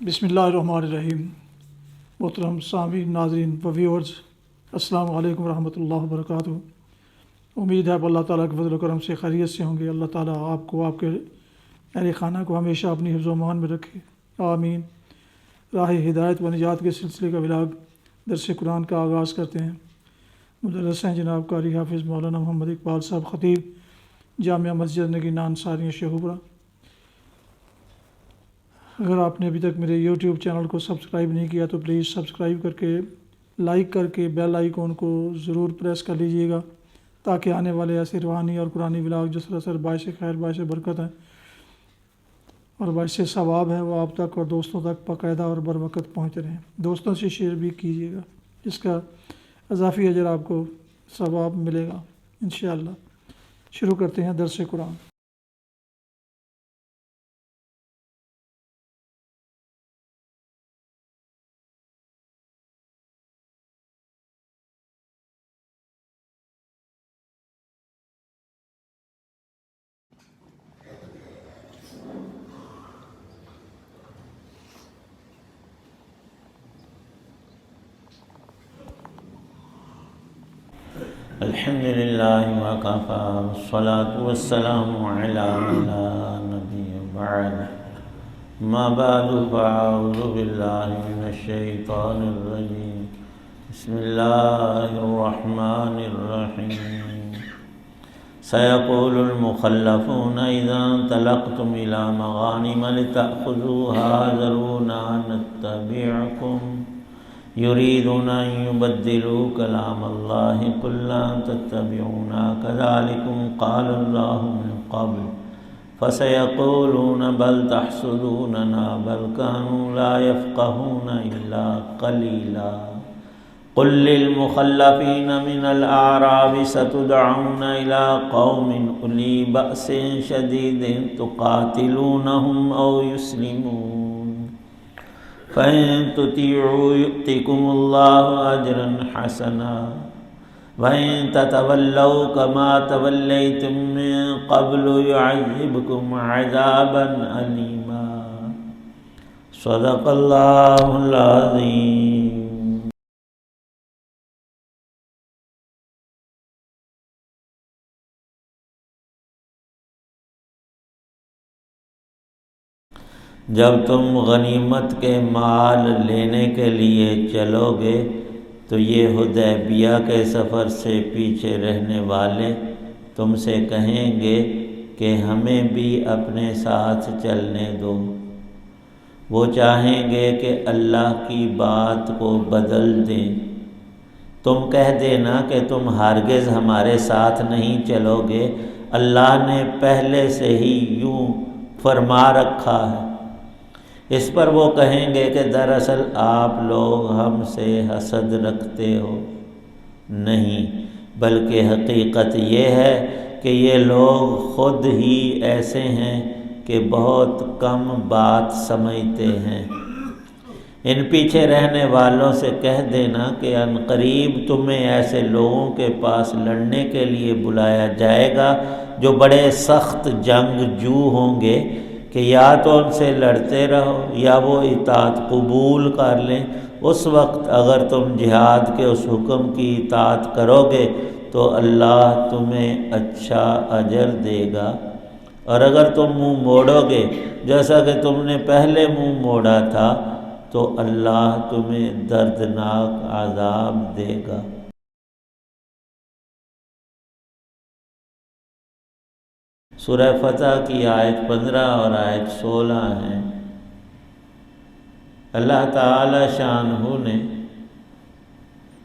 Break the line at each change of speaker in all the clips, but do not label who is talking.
بسم اللہ الرحمن الرحیم۔ محترم سامعین، ناظرین و ویورز، السلام علیکم ورحمۃ اللہ وبرکاتہ۔ امید ہے اللہ تعالیٰ کے فضل و کرم سے خیریت سے ہوں گے۔ اللہ تعالیٰ آپ کو، آپ کے اہل خانہ کو ہمیشہ اپنی حفظ و امان میں رکھے، آمین۔ راہ ہدایت و نجات کے سلسلے کا ولاگ درس قرآن کا آغاز کرتے ہیں۔ مدرس ہیں جناب قاری حافظ مولانا محمد اقبال صاحب، خطیب جامعہ مسجد نگینہ انصاریہ شیخوپورہ۔ اگر آپ نے ابھی تک میرے یوٹیوب چینل کو سبسکرائب نہیں کیا تو پلیز سبسکرائب کر کے، لائک کر کے بیل آئیکن کو ضرور پریس کر لیجئے گا، تاکہ آنے والے ایسے روحانی اور قرآنی ولاگ جو سراسر باعث خیر، باعث برکت ہیں اور باعث ثواب ہے، وہ آپ تک اور دوستوں تک باقاعدہ اور بر وقت پہنچتے رہیں۔ دوستوں سے شیئر بھی کیجیے گا، اس کا اضافی اجر آپ کو ثواب ملے گا انشاءاللہ۔ شروع کرتے ہیں درس قرآن۔
الحمد للہ وکفی والصلاة والسلام علی من لا نبی بعد، ما بعد فاعوذ باللہ من الشیطان الرجیم، بسم اللہ الرحمن الرحیم۔ سیقول المخلفون اذا انطلقتم الى مغانم لتأخذوها ذرونا نتبعكم يريدون أن يبدلوا كلام الله قل لن تتبعونا كذلكم قال الله من قبل فسيقولون بل تحسدوننا بل كانوا لا يفقهون إلا قليلا قل للمخلفين من الأعراب ستدعون إلى قوم أولي بأس شديد تقاتلونهم أو يسلمون فَإِن تُطِيعُوا يُؤْتِكُمُ اللَّهُ أَجْرًا حَسَنًا وَإِن تَتَوَلَّوْا كَمَا تَوَلَّيْتُم مِّن قَبْلُ يُعَذِّبْكُمْ عَذَابًا أَلِيمًا۔ صدق اللہ العظیم۔ جب تم غنیمت کے مال لینے کے لیے چلو گے تو یہ حدیبیہ کے سفر سے پیچھے رہنے والے تم سے کہیں گے کہ ہمیں بھی اپنے ساتھ چلنے دو۔ وہ چاہیں گے کہ اللہ کی بات کو بدل دیں۔ تم کہہ دینا کہ تم ہرگز ہمارے ساتھ نہیں چلو گے، اللہ نے پہلے سے ہی یوں فرما رکھا ہے۔ اس پر وہ کہیں گے کہ دراصل آپ لوگ ہم سے حسد رکھتے ہو، نہیں بلکہ حقیقت یہ ہے کہ یہ لوگ خود ہی ایسے ہیں کہ بہت کم بات سمجھتے ہیں۔ ان پیچھے رہنے والوں سے کہہ دینا کہ عنقریب تمہیں ایسے لوگوں کے پاس لڑنے کے لیے بلایا جائے گا جو بڑے سخت جنگجو ہوں گے کہ یا تو ان سے لڑتے رہو یا وہ اطاعت قبول کر لیں۔ اس وقت اگر تم جہاد کے اس حکم کی اطاعت کرو گے تو اللہ تمہیں اچھا اجر دے گا، اور اگر تم منہ موڑو گے جیسا کہ تم نے پہلے منہ موڑا تھا تو اللہ تمہیں دردناک عذاب دے گا۔ سورہ فتح کی آیت 15 اور آیت 16 ہیں۔ اللہ تعالی شانہ نے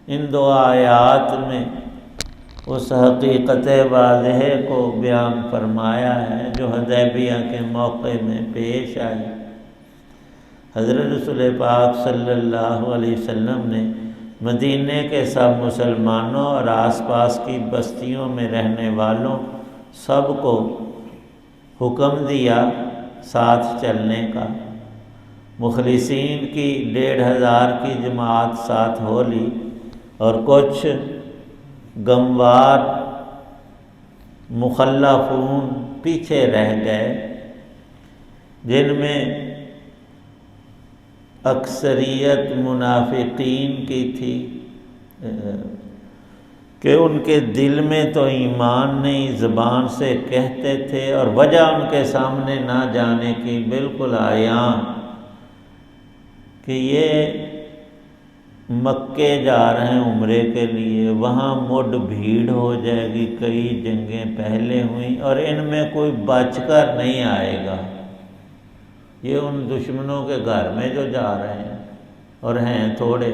ان دو آیات میں اس حقیقت واضح کو بیان فرمایا ہے جو حدیبیہ کے موقع میں پیش آئی۔ حضرت رسول پاک صلی اللہ علیہ وسلم نے مدینے کے سب مسلمانوں اور آس پاس کی بستیوں میں رہنے والوں سب کو حکم دیا ساتھ چلنے کا۔ مخلصین کی 1500 کی جماعت ساتھ ہو لی اور کچھ غموار مخلفون پیچھے رہ گئے، جن میں اکثریت منافقین کی تھی کہ ان کے دل میں تو ایمان نہیں، زبان سے کہتے تھے، اور وجہ ان کے سامنے نہ جانے کی بالکل عیاں کہ یہ مکے جا رہے ہیں عمرے کے لیے، وہاں مڈ بھیڑ ہو جائے گی، کئی جنگیں پہلے ہوئیں اور ان میں کوئی بچ کر نہیں آئے گا، یہ ان دشمنوں کے گھر میں جو جا رہے ہیں اور ہیں تھوڑے،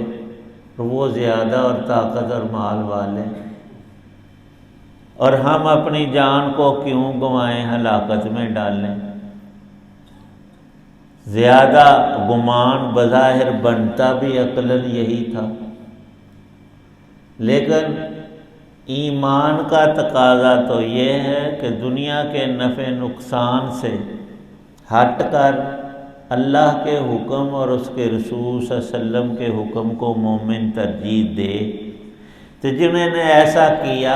وہ زیادہ اور طاقت اور مال والے، اور ہم اپنی جان کو کیوں گنوائیں، ہلاکت میں ڈالیں۔ زیادہ گمان بظاہر بنتا بھی عقلاً یہی تھا، لیکن ایمان کا تقاضا تو یہ ہے کہ دنیا کے نفع نقصان سے ہٹ کر اللہ کے حکم اور اس کے رسول صلی اللہ علیہ وسلم کے حکم کو مومن ترجیح دے۔ تو جنہوں نے ایسا کیا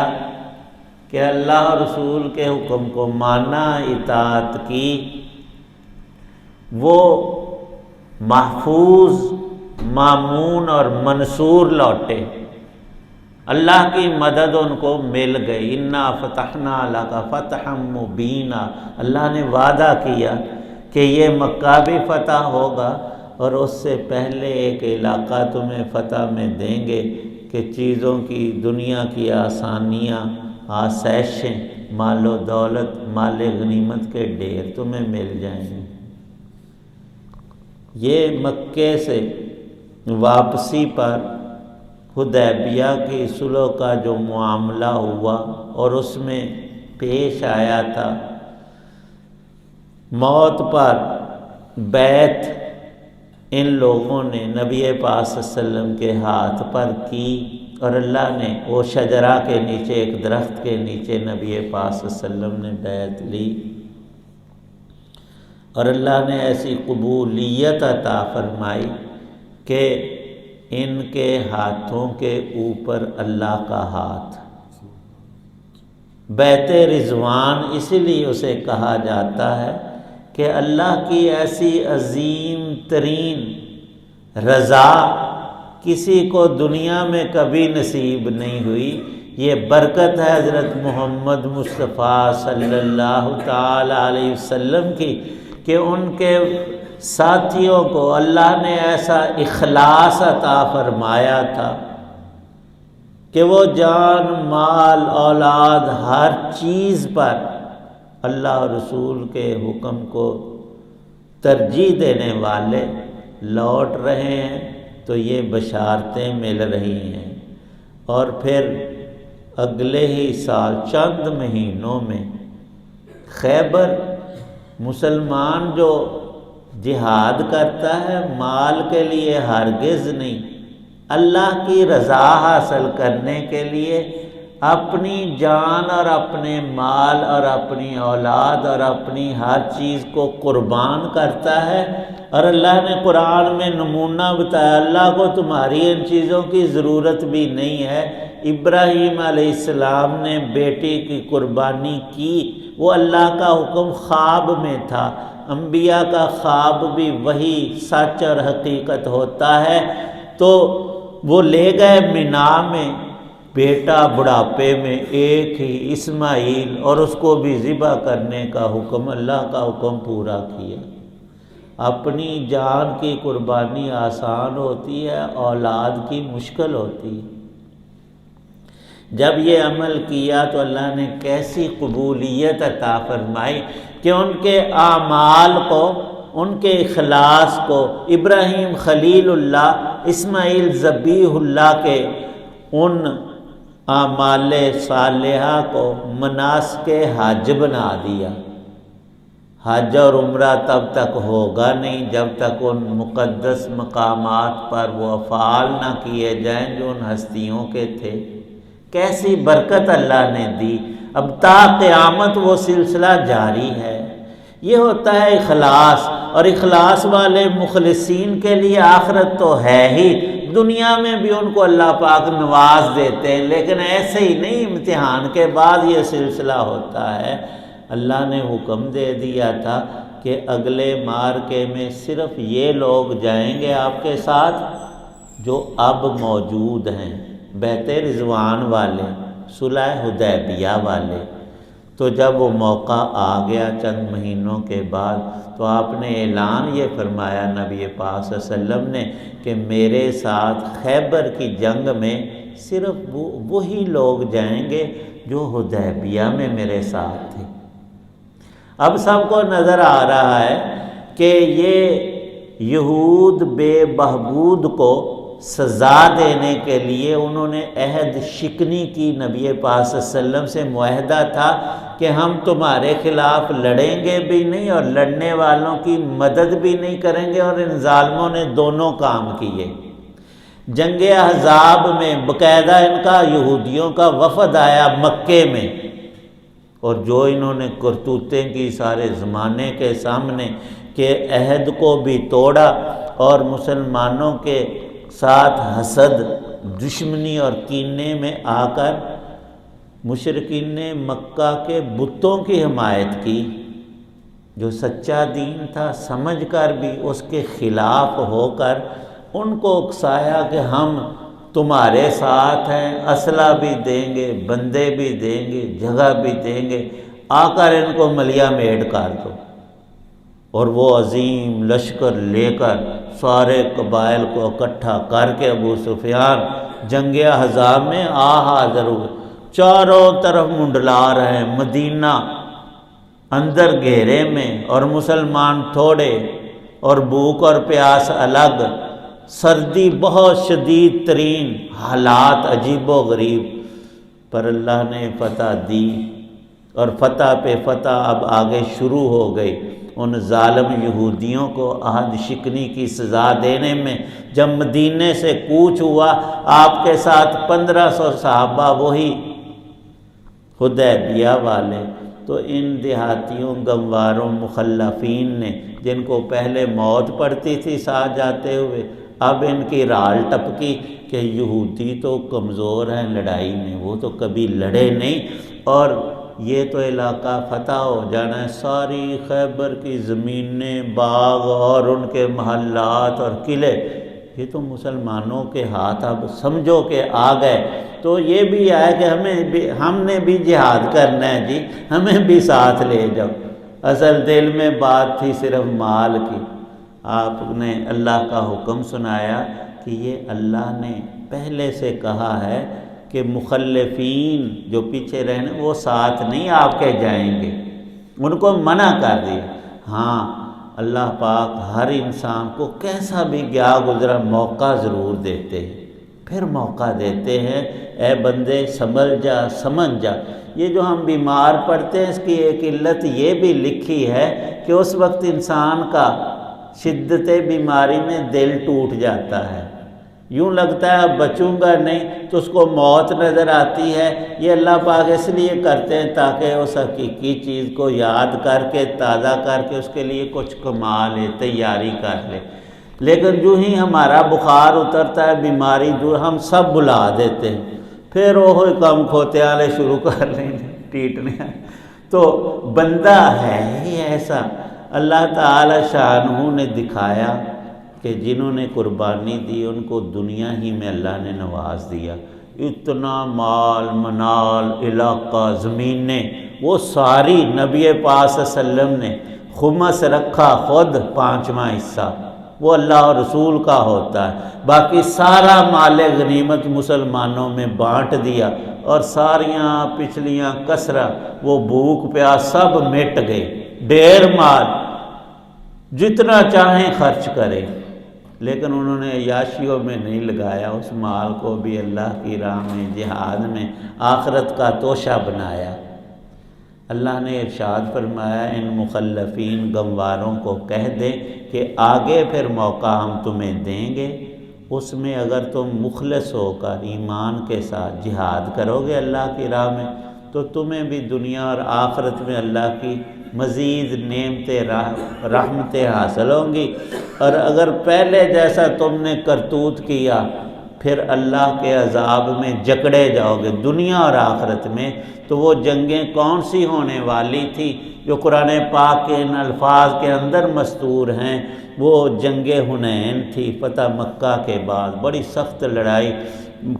کہ اللہ اور رسول کے حکم کو مانا، اطاعت کی، وہ محفوظ، مامون اور منصور لوٹے، اللہ کی مدد ان کو مل گئی۔ انا فتحنا لک فتحا مبینا، اللہ نے وعدہ کیا کہ یہ مکہ بھی فتح ہوگا اور اس سے پہلے ایک علاقہ تمہیں فتح میں دیں گے کہ چیزوں کی، دنیا کی آسانیاں، آسائشیں، مال و دولت، مال غنیمت کے ڈھیر تمہیں مل جائیں گے۔ یہ مکے سے واپسی پر حدیبیہ کی صلح کا جو معاملہ ہوا اور اس میں پیش آیا تھا، موت پر بیعت ان لوگوں نے نبی پاک صلی اللہ علیہ وسلم کے ہاتھ پر کی، اور اللہ نے وہ شجرہ کے نیچے، ایک درخت کے نیچے نبی پاک صلی اللہ علیہ وسلم نے بیعت لی، اور اللہ نے ایسی قبولیت عطا فرمائی کہ ان کے ہاتھوں کے اوپر اللہ کا ہاتھ۔ بیعت رضوان اسی لیے اسے کہا جاتا ہے کہ اللہ کی ایسی عظیم ترین رضا کسی کو دنیا میں کبھی نصیب نہیں ہوئی۔ یہ برکت ہے حضرت محمد مصطفیٰ صلی اللہ تعالی علیہ وسلم کی کہ ان کے ساتھیوں کو اللہ نے ایسا اخلاص عطا فرمایا تھا کہ وہ جان، مال، اولاد، ہر چیز پر اللہ اور رسول کے حکم کو ترجیح دینے والے لوٹ رہے ہیں، تو یہ بشارتیں مل رہی ہیں۔ اور پھر اگلے ہی سال چند مہینوں میں خیبر، مسلمان جو جہاد کرتا ہے مال کے لیے ہرگز نہیں، اللہ کی رضا حاصل کرنے کے لیے اپنی جان اور اپنے مال اور اپنی اولاد اور اپنی ہر چیز کو قربان کرتا ہے۔ اور اللہ نے قرآن میں نمونہ بتایا، اللہ کو تمہاری ان چیزوں کی ضرورت بھی نہیں ہے۔ ابراہیم علیہ السلام نے بیٹی کی قربانی کی، وہ اللہ کا حکم خواب میں تھا۔ انبیاء کا خواب بھی وہی سچ اور حقیقت ہوتا ہے۔ تو وہ لے گئے مینا میں بیٹا بڑھاپے میں، ایک ہی اسماعیل، اور اس کو بھی ذبح کرنے کا حکم، اللہ کا حکم پورا کیا۔ اپنی جان کی قربانی آسان ہوتی ہے، اولاد کی مشکل ہوتی ہے۔ جب یہ عمل کیا تو اللہ نے کیسی قبولیت عطا فرمائی کہ ان کے اعمال کو، ان کے اخلاص کو، ابراہیم خلیل اللہ، اسماعیل ذبیح اللہ کے ان اعمال صالحہ کو مناسک حج بنا دیا۔ حج اور عمرہ تب تک ہوگا نہیں جب تک ان مقدس مقامات پر وہ افعال نہ کیے جائیں جو ان ہستیوں کے تھے۔ کیسی برکت اللہ نے دی، اب تا قیامت وہ سلسلہ جاری ہے۔ یہ ہوتا ہے اخلاص، اور اخلاص والے مخلصین کے لیے آخرت تو ہے ہی، دنیا میں بھی ان کو اللہ پاک نواز دیتے ہیں، لیکن ایسے ہی نہیں، امتحان کے بعد یہ سلسلہ ہوتا ہے۔ اللہ نے حکم دے دیا تھا کہ اگلے معرکے میں صرف یہ لوگ جائیں گے آپ کے ساتھ جو اب موجود ہیں، بیعت رضوان والے، صلح حدیبیہ والے۔ تو جب وہ موقع آ گیا چند مہینوں کے بعد، تو آپ نے اعلان یہ فرمایا نبی پاک صلی اللہ علیہ وسلم نے کہ میرے ساتھ خیبر کی جنگ میں صرف وہی لوگ جائیں گے جو حدیبیہ میں میرے ساتھ تھے۔ اب سب کو نظر آ رہا ہے کہ یہ یہود بے بہبود کو سزا دینے کے لیے انہوں نے عہد شکنی کی، نبی پاک صلی اللہ علیہ وسلم سے معاہدہ تھا کہ ہم تمہارے خلاف لڑیں گے بھی نہیں اور لڑنے والوں کی مدد بھی نہیں کریں گے، اور ان ظالموں نے دونوں کام کیے۔ جنگ احزاب میں باقاعدہ ان کا یہودیوں کا وفد آیا مکے میں، اور جو انہوں نے کرتوتیں کی سارے زمانے کے سامنے کہ عہد کو بھی توڑا، اور مسلمانوں کے ساتھ حسد، دشمنی اور کینے میں آ کر مشرکین نے مکہ کے بتوں کی حمایت کی۔ جو سچا دین تھا سمجھ کر بھی اس کے خلاف ہو کر ان کو اکسایا کہ ہم تمہارے ساتھ ہیں، اسلحہ بھی دیں گے، بندے بھی دیں گے، جگہ بھی دیں گے، آ کر ان کو ملیا میٹ کر دو۔ اور وہ عظیم لشکر لے کر سارے قبائل کو اکٹھا کر کے ابو سفیان جنگ احزاب میں حاضر ہوئے، چاروں طرف منڈلا رہے ہیں، مدینہ اندر گھیرے میں اور مسلمان تھوڑے، اور بھوک اور پیاس الگ، سردی بہت شدید ترین، حالات عجیب و غریب، پر اللہ نے فتح دی، اور فتح پہ فتح اب آگے شروع ہو گئی۔ ان ظالم یہودیوں کو عہد شکنی کی سزا دینے میں جب مدینے سے کوچ ہوا، آپ کے ساتھ 1500 صحابہ وہی حدیبیہ والے، تو ان دیہاتیوں، گنواروں، مخلفین نے جن کو پہلے موت پڑتی تھی ساتھ جاتے ہوئے، اب ان کی رال ٹپکی کہ یہودی تو کمزور ہیں لڑائی میں، وہ تو کبھی لڑے نہیں، اور یہ تو علاقہ فتح ہو جانا ہے، ساری خیبر کی زمینیں، باغ اور ان کے محلات اور قلعے یہ تو مسلمانوں کے ہاتھ اب سمجھو کہ آ گئے۔ تو یہ بھی آیا کہ ہم نے بھی جہاد کرنا ہے جی، ہمیں بھی ساتھ لے جاؤ۔ اصل دل میں بات تھی صرف مال کی۔ آپ نے اللہ کا حکم سنایا کہ یہ اللہ نے پہلے سے کہا ہے کہ مخلفین جو پیچھے رہنے وہ ساتھ نہیں آپ کے جائیں گے، ان کو منع کر دیا۔ ہاں اللہ پاک ہر انسان کو کیسا بھی گیا گزرا موقع ضرور دیتے ہیں، پھر موقع دیتے ہیں، اے بندے سنبھل جا، سمجھ جا۔ یہ جو ہم بیمار پڑتے ہیں اس کی ایک علت یہ بھی لکھی ہے کہ اس وقت انسان کا شدت بیماری میں دل ٹوٹ جاتا ہے، یوں لگتا ہے اب بچوں گا نہیں، تو اس کو موت نظر آتی ہے۔ یہ اللہ پاک اس لیے کرتے ہیں تاکہ اس حقیقی چیز کو یاد کر کے تازہ کر کے اس کے لیے کچھ کما لے، تیاری کر لے۔ لیکن جو ہی ہمارا بخار اترتا ہے، بیماری دور، ہم سب بلا دیتے ہیں، پھر وہ کم کھوتے والے شروع کر لیں ٹیٹنے۔ تو بندہ ہے ہی ایسا، اللہ تعالی شانہ نے دکھایا کہ جنہوں نے قربانی دی ان کو دنیا ہی میں اللہ نے نواز دیا، اتنا مال منال، علاقہ، زمینیں، وہ ساری نبی پاک صلی اللہ علیہ وسلم نے خمس رکھا، خود 5واں حصہ وہ اللہ اور رسول کا ہوتا ہے، باقی سارا مال غنیمت مسلمانوں میں بانٹ دیا، اور ساریاں پچھلیاں کسرہ وہ بھوک پیاس سب مٹ گئے، ڈھیر مال جتنا چاہیں خرچ کریں، لیکن انہوں نے عیاشیوں میں نہیں لگایا، اس مال کو بھی اللہ کی راہ میں، جہاد میں، آخرت کا توشہ بنایا۔ اللہ نے ارشاد فرمایا ان مخلفین گنواروں کو کہہ دیں کہ آگے پھر موقع ہم تمہیں دیں گے، اس میں اگر تم مخلص ہو کر ایمان کے ساتھ جہاد کرو گے اللہ کی راہ میں، تو تمہیں بھی دنیا اور آخرت میں اللہ کی مزید نعمتیں، رحمتیں حاصل ہوں گی۔ اور اگر پہلے جیسا تم نے کرتوت کیا پھر اللہ کے عذاب میں جکڑے جاؤ گے دنیا اور آخرت میں۔ تو وہ جنگیں کون سی ہونے والی تھی جو قرآن پاک کے ان الفاظ کے اندر مستور ہیں؟ وہ جنگ حنین تھی، فتح مکہ کے بعد بڑی سخت لڑائی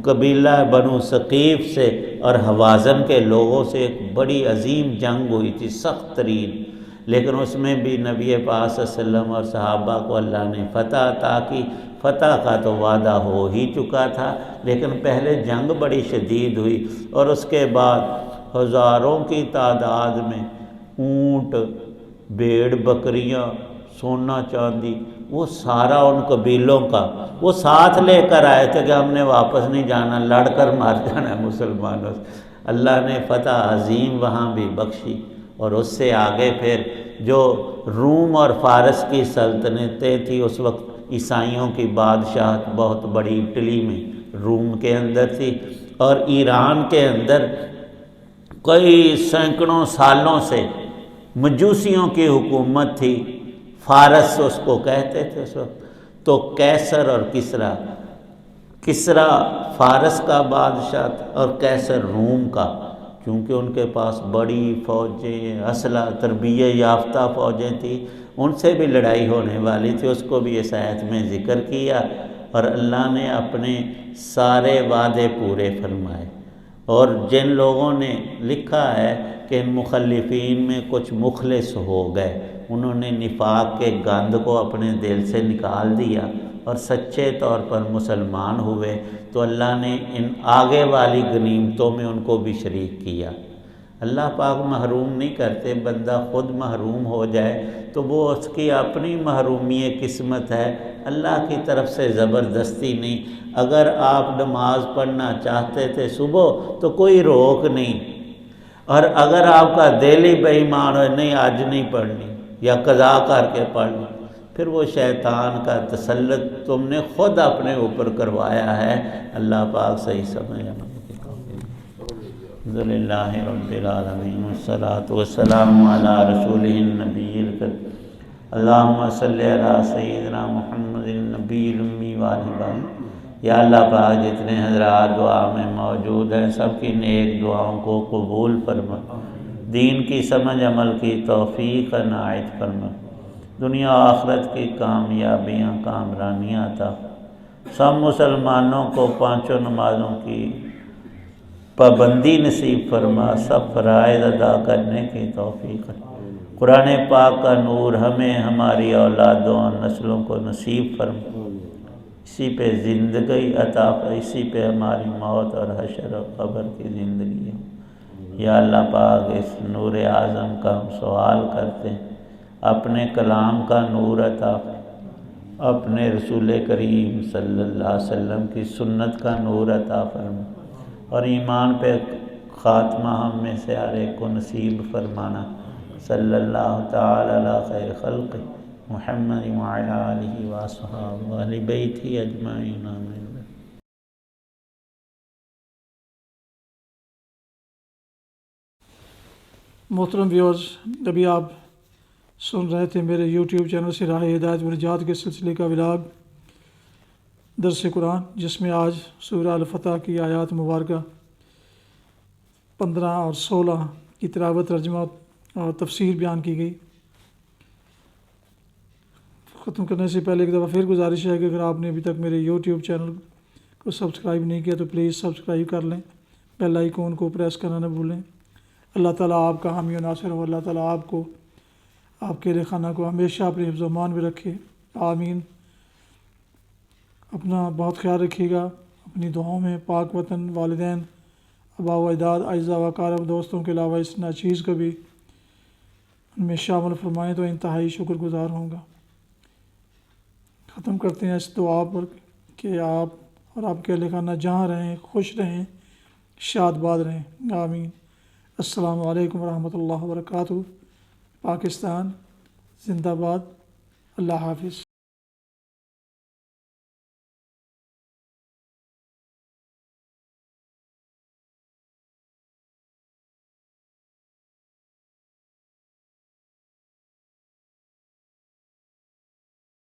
قبیلہ بنو ثقیف سے اور حوازن کے لوگوں سے ایک بڑی عظیم جنگ ہوئی تھی، سخت ترین، لیکن اس میں بھی نبی پاک صلی اللہ علیہ وسلم اور صحابہ کو اللہ نے فتح عطا کی۔ فتح کا تو وعدہ ہو ہی چکا تھا، لیکن پہلے جنگ بڑی شدید ہوئی، اور اس کے بعد ہزاروں کی تعداد میں اونٹ، بھیڑ بکریاں، سونا چاندی، وہ سارا ان قبیلوں کا وہ ساتھ لے کر آئے تھے کہ ہم نے واپس نہیں جانا، لڑ کر مار جانا ہے مسلمانوں سے۔ اللہ نے فتح عظیم وہاں بھی بخشی، اور اس سے آگے پھر جو روم اور فارس کی سلطنتیں تھیں، اس وقت عیسائیوں کی بادشاہت بہت بڑی اٹلی میں روم کے اندر تھی، اور ایران کے اندر کئی سینکڑوں سالوں سے مجوسیوں کی حکومت تھی، فارس اس کو کہتے تھے اس وقت۔ تو کیسر اور کسرا فارس کا بادشاہ تھا اور کیسر روم کا، کیونکہ ان کے پاس بڑی فوجیں، اسلحہ، تربیت یافتہ فوجیں تھیں، ان سے بھی لڑائی ہونے والی تھی، اس کو بھی اس آیت میں ذکر کیا، اور اللہ نے اپنے سارے وعدے پورے فرمائے۔ اور جن لوگوں نے لکھا ہے کہ ان مخلفین میں کچھ مخلص ہو گئے، انہوں نے نفاق کے گند کو اپنے دل سے نکال دیا اور سچے طور پر مسلمان ہوئے، تو اللہ نے ان آگے والی غنیمتوں میں ان کو بھی شریک کیا۔ اللہ پاک محروم نہیں کرتے، بندہ خود محروم ہو جائے تو وہ اس کی اپنی محرومی قسمت ہے، اللہ کی طرف سے زبردستی نہیں۔ اگر آپ نماز پڑھنا چاہتے تھے صبح تو کوئی روک نہیں، اور اگر آپ کا دل ہی بے ایمان ہو نہیں آج نہیں پڑھنی یا قضا کر کے پڑھنی، پھر وہ شیطان کا تسلط تم نے خود اپنے اوپر کروایا ہے۔ اللہ پاک صحیح سمجھ الحمدللہ رب العالمین والصلاة والسلام علی رسولہ النبی الکریم اللہم صلی علی سیدنا محمد النبی الامی وآلہ۔ یا اللہ پاک جتنے حضرات دعا میں موجود ہیں سب کی نیک دعاؤں کو قبول فرما، دین کی سمجھ عمل کی توفیق عنایت فرما، دنیا و آخرت کی کامیابیاں کامرانیاں عطا، سب مسلمانوں کو پانچوں نمازوں کی پابندی نصیب فرما، سب فرائض ادا کرنے کی توفیق۔ قرآن پاک کا نور ہمیں ہماری اولادوں اور نسلوں کو نصیب فرما، اسی پہ زندگی عطا، اسی پہ ہماری موت اور حشر و قبر کی زندگی ہے۔ یا اللہ پاک اس نور اعظم کا ہم سوال کرتے ہیں، اپنے کلام کا نور عطا، اپنے رسول کریم صلی اللہ علیہ وسلم کی سنت کا نور عطا فرما، اور ایمان پہ خاتمہ ہم میں سے ہر ایک کو نصیب فرمانا۔ صلی اللہ تعالی علی خیر خلق محمد وعلی آلہ وصحبہ وآل بیتہ اجمعین آمین۔
محترم ویورز، ابھی آپ سن رہے تھے میرے یوٹیوب چینل سے راہ ہدایت و نجات کے سلسلے کا ولاگ درس قرآن، جس میں آج سورہ الفتح کی آیات مبارکہ 15 اور 16 کی تلاوت، ترجمہ اور تفسیر بیان کی گئی۔ ختم کرنے سے پہلے ایک دفعہ پھر گزارش ہے کہ اگر آپ نے ابھی تک میرے یوٹیوب چینل کو سبسکرائب نہیں کیا تو پلیز سبسکرائب کر لیں، بیل آئیکن کو پریس کرنا نہ بھولیں۔ اللہ تعالیٰ آپ کا حامی و ناصر ہو، اللہ تعالیٰ آپ کو، آپ کے اہل خانہ کو ہمیشہ اپنے حفظ و امان میں رکھے، آمین۔ اپنا بہت خیال رکھیے گا، اپنی دعاؤں میں پاک وطن، والدین، آباء و اجداد، اعزاء و اقارب، دوستوں کے علاوہ اس ناچیز کو بھی ان میں شامل فرمائیں تو انتہائی شکر گزار ہوں گا۔ ختم کرتے ہیں اس دعا پر کہ آپ اور آپ کے اہل خانہ جہاں رہیں خوش رہیں، شاد باد رہیں، آمین۔ السلام علیکم ورحمۃ اللہ وبرکاتہ۔ پاکستان زندہ باد۔ اللہ حافظ۔